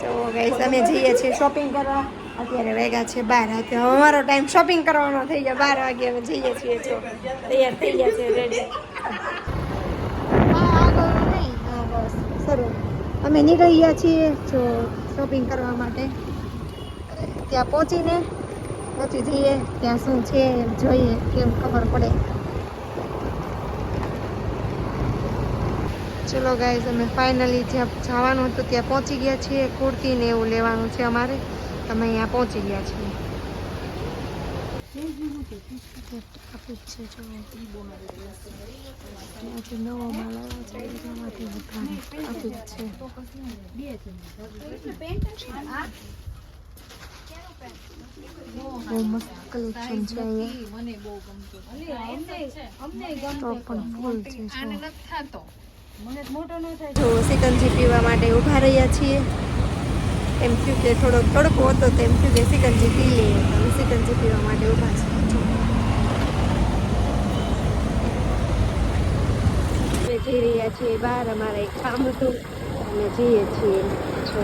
તો ગાઈસ અમે જઈએ છીએ શોપિંગ કરવા. અત્યારે વેગા છે 12. અત્યારે અમારો ટાઈમ શોપિંગ કરવાનો થઈ ગયા. 12 વાગે અમે જઈએ છીએ. જો તૈયાર થઈ ગયા છે રેડી. આગળ નહીં, હા બસ સરું. અમે નીકળી ગયા છીએ જો શોપિંગ કરવા માટે. ત્યાં પહોંચી જઈએ ત્યાં શું છે એમ જોઈએ કેમ ખબર પડે. ચલો ગાઈઝ અમે ફાઇનલી જ્યાં જવાનું હતું ત્યાં પહોંચી ગયા છીએ. કુર્તી ને એવું લેવાનું છે અમારે. તમે અહીંયા પહોંચી ગયા છીએ. નવો માલ આવ્યો છે એમાંથી આપી છે. બહુ મસ્ત કલેક્શન છે અહીંયા. તો પણ ફૂલ છે. જો સિકંજી પીવા માટે ઊભા રહ્યા છીએ. એમ થયું કે થોડોક તડકો હતો તો એમ થયું કે સિકંજી પી લઈએ. અમે સિકંજી પીવા માટે ઊભા છીએ. અમે જઈ રહ્યા છીએ બહાર. અમારા એક કામ હતું અમે જઈએ છીએ. જો